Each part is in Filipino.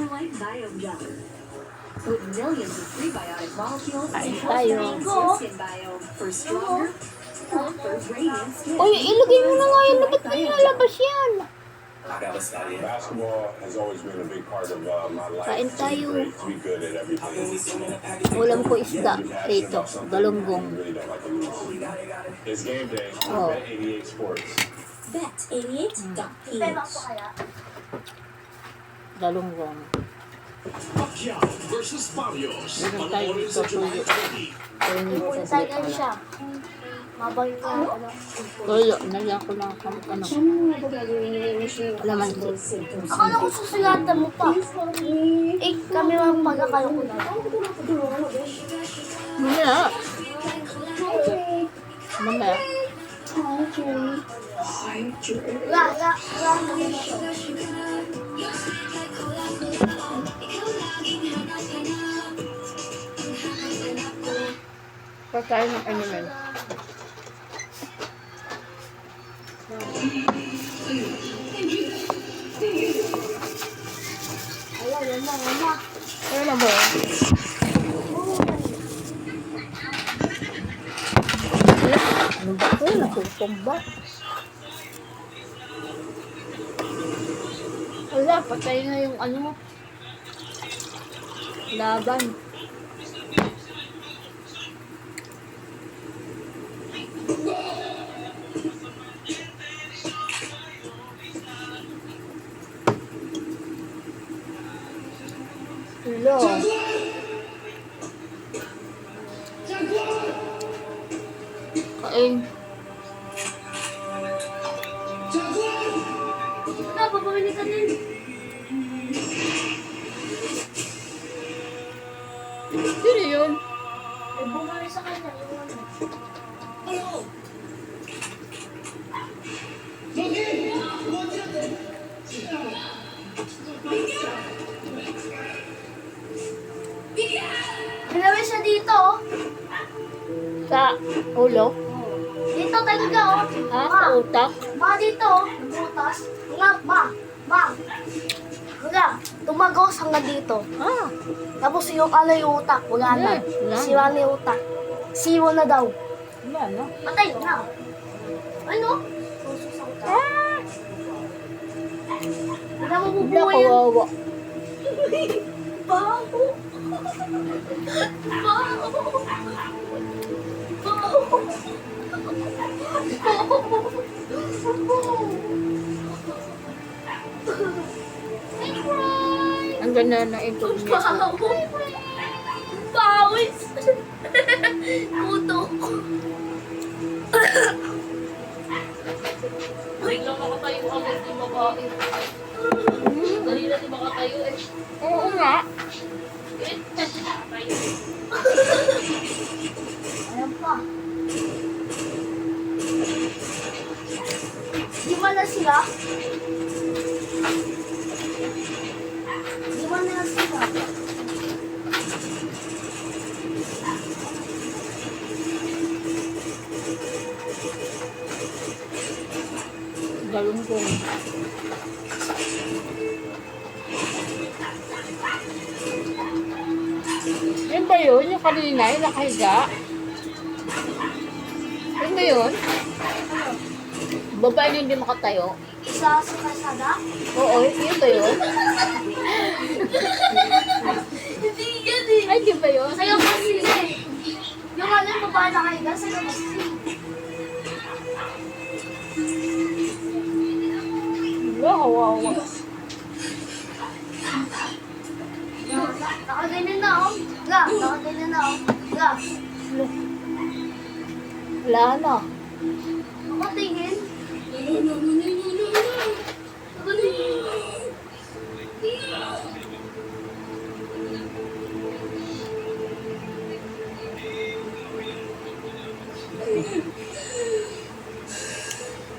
Electrolyte Biome Gel. With millions of prebiotic molecules Kain and tayo. your skin biome for stronger, for radiant skin. Uy, ilagay mo na nga yun. Ba't nilalabas yan? Basketball has always been a big part of my life. Kain tayo. To be good at everything. Ulam ko isda dito. Galunggong. Really don't like to lose. It's game day. Oh. Bet 88 Sports. Bet88.ph. Galunggong. Pacquiao versus Barrios. Meron tayo Panoorin dito sa July tuyo. 20. Puntay ka siya. Mabay ka. Tuyo. Nagyan ko lang kung ano. Laman ko. Akala ko susulatan mo pa. Eh, kami lang pagkakalo ko na. Mamaya. Mamaya. La. Pagkain ng animal. Ayan na. Ano na ba? Ano ba ito? Nasugtong ba? Wala, patay na yung ano. Laban. Hello. Kain. Babawin ka din. Sino yun? Eh, bumalik sa kanya. Ginawin siya dito. Sa ulo? Dito talaga, oh. Ha? Sa utak? Ma, dito. Butas. Ma. Wala. Tumagos hanggang dito. Ah. Tapos yung ano yung utak. Wala na. Wala. Siwa na yung utak. Siwa na daw. Wala na. Patay na. Ano? Suso sa utak. Wala mo Wala, bubuhay yan. kawawa. Bago. Ang ganda na ito niya. Pawis. Kuto. Biglang makatayo agad yung babae. Dali na di makatayo eh. Oo nga. Tayo. Ayan pa. Di ba na sila? Di ba na sila? Galunggong. Yan ba yun? Yung kanina, yung nakahiga? Yan ba yun? Babae na hindi makatayo? Isa sa kasada? Oo, yun ba yun? Hindi yan eh. Ay, di ba yun? Sa'yo kasi eh. Yung ano yung babae na kahiga, sa'yo kasi. Wala, kawawa. Nakaganyan na oh. Nakaganyan na oh. Wala na. Nakatingin.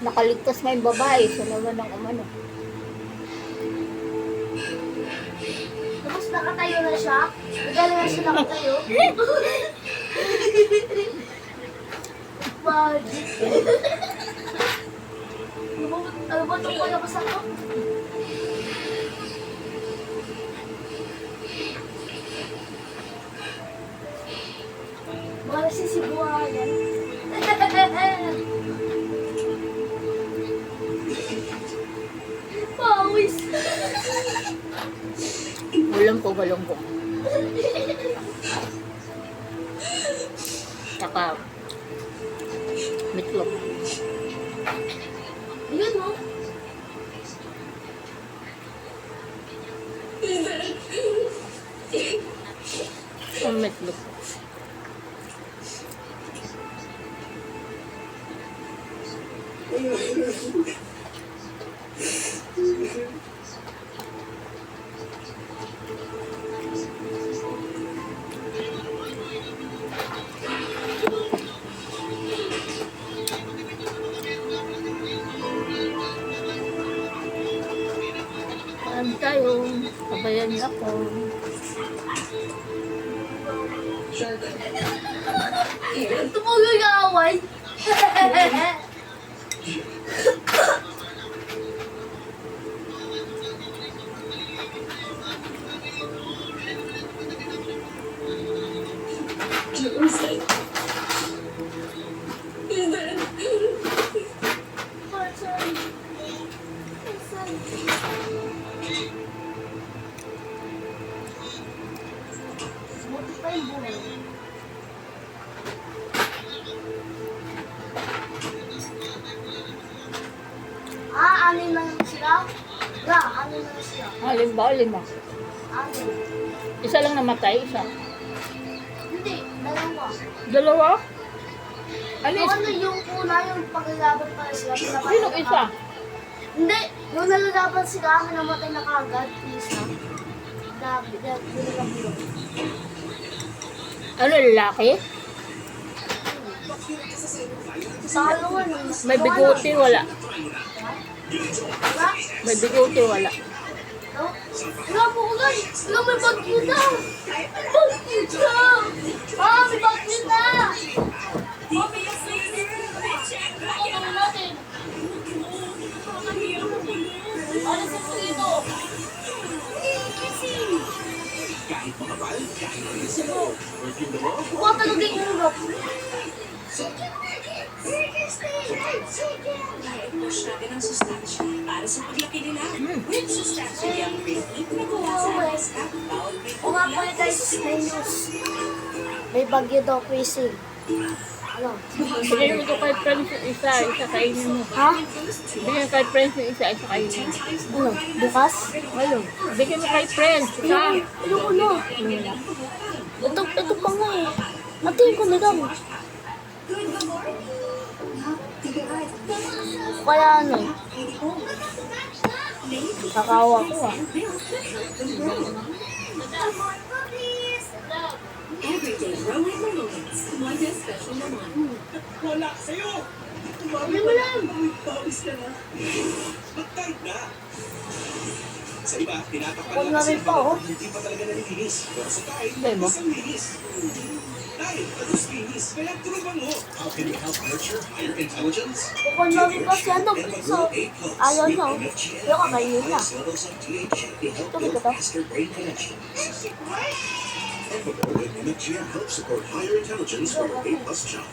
Nakaligtas nga yung babae. So naman ang umano. Tapos nakatayo na siya. Magaling na siya nakatayo. Magic. Ano ba itong palabas ako? sisiguan yan. Pawis. Walang ko, walang ko. Tsaka, meatloaf. Yun mo. Ang meatloaf. Kain tayo. Kabayan niyo ako. Tumuloy ka away. Buti pa yung buhay. Anin na lang sila? Anin na lang sila? Alin ba? Alin ba? Anin? Isa lang namatay, isa. Hindi, dalawa. Dalawa? Ano Yung is? ano yung una, yung paglalaban pa sila. Sino isa? Hindi, yung nalalaban sila, amin namatay na kagad. Isa. Binilabilo. Ano, lalaki? Pangalawa nun. May bigote, wala. Diba? May bigote, wala. No? Wala po ko guys. Wala, may bagyo na. Bagyo na. May bagyo na. Ano natin? Ano sa dito? Kahit makapal, kahit alisin mo. Working the ball. Buka talaga yung urap. I-push natin ang sustansya para sa paglaki nila. With sustansya yung cream na gawa sa alaska, bawal may O nga po guys, may news. May bagyo daw, Chrissy. Ano? Bigyan mo ito kay friends yung isa, isa kainin mo. Ha? Bigyan kay friends yung isa, isa kainin mo. Ano? Bukas? Ano? Bigyan mo kay friends, isa. Ano? Ito pa nga eh. Natin ko na lang. Kaya ano eh. Kakawa ko ah. Everyday growing moments. One special moment. Wala sa'yo! Hindi mo lang. Pawis ka na. Magkait na. Sa iba, tinatakpan Huwag lang na kasi rin pa, oh. hindi pa talaga nalilinis. Pero sa tayo, Hindi mo? isang linis. Tayo, tapos linis. Kaya tulungan mo. How can you help nurture higher intelligence? Kung namin pa siya ano, so, ayaw na. Pero kakainin na. Levels of DHA to help Tuloy build ko to. faster brain connections. Epico with MFGM helps support higher intelligence for a weight loss child.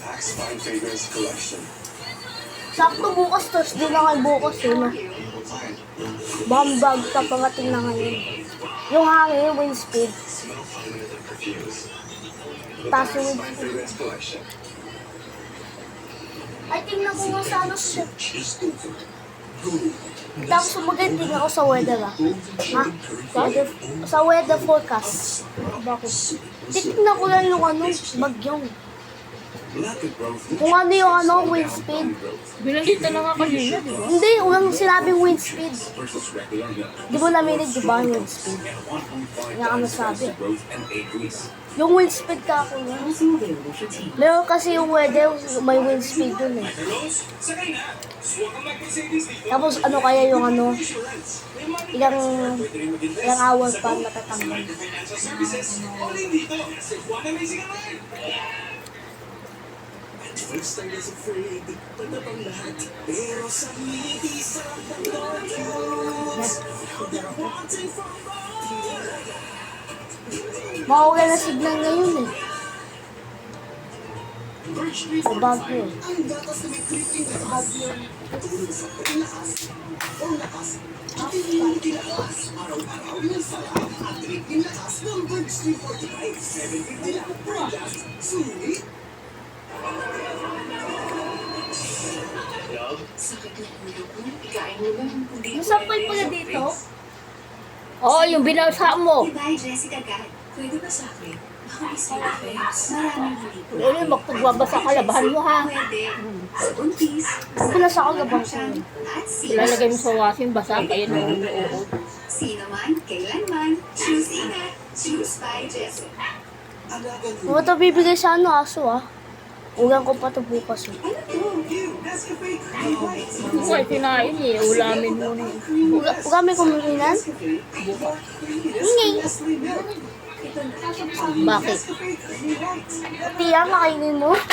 Axe Fine Fragrance Collection. Sakto bukas, Thursday na ngayon bukas yun. No? Bambag ka pangating na ngayon. Yung hangin, yung wind speed. Smell finer than perfumes. Taso Axe wind Fine speed. Fragrance Collection. Ay, tingnan ko nga sa ano siya. Is over. Go. Tapos sumagay, tingnan ko sa weather ah. Ha? Sa weather forecast. Bakit? Tingnan ko lang yung ano, bagyong. Lack of growth. Kung ano yung ano, wind speed. Binalita na nga kanina, di ba? Hindi, walang sinabing wind speed. Versus regular milk. Di mo naminig, di ba, yung wind speed? And 1.5 Nga ano times sabi. faster growth and increase. Yung wind speed ka ako yan. Meron kasi yung weather, may wind speed dun eh. Rose, sakay na. Suwag ang mag-savings dito. Tapos ano kaya yung ano, Insurance. May money ilang, Pwede rin mag-invest. ilang hour pa matatanggal. Financial services. All in dito. One amazing alive. At first I was afraid, patapang lahat. Pero sa ngiti sarap ng gorgeous. They're wanting from more. Mawawala na signal ngayon eh. Babago yun. Ang gatas na may creeping na bahagyo. Tulong sa paglakas. O lakas. Ating lakas. Araw-araw ng sarap at creeping lakas ng Birds 345. 750 lang per glass. Sulit. Sakit na ulo ko. Ikain mo lang. Hindi ko Masapay pwede pala yung dito. drinks. Oo, yung binasa mo. Goodbye, Jessica Gat. Pwede ba sa akin? Baka may side effects. Maraming huli ko. Eh, magpagbabasa ka, labahan mo ha. Pwede. Sa buntis. Pinasa ko gabang ko. At sino? Ilalagay mo sa washing, basa kayo ng ulo. Sino man, kailanman. Choose ingat. Choose by Jessica. Alaga mo. Huwag ito bibigay sa ano, aso ah. Ulan ko pa ito bukas eh. Ano to? You, Nescafe Creamy White. Hindi ko ay kinain eh, ulamin mo na eh. Huwag kami kumikinan? Nescafe, more creaminess Hindi. than Nestle milk. Ito na. Bakit? Nescafe Creamy White. Tiya, makainin mo.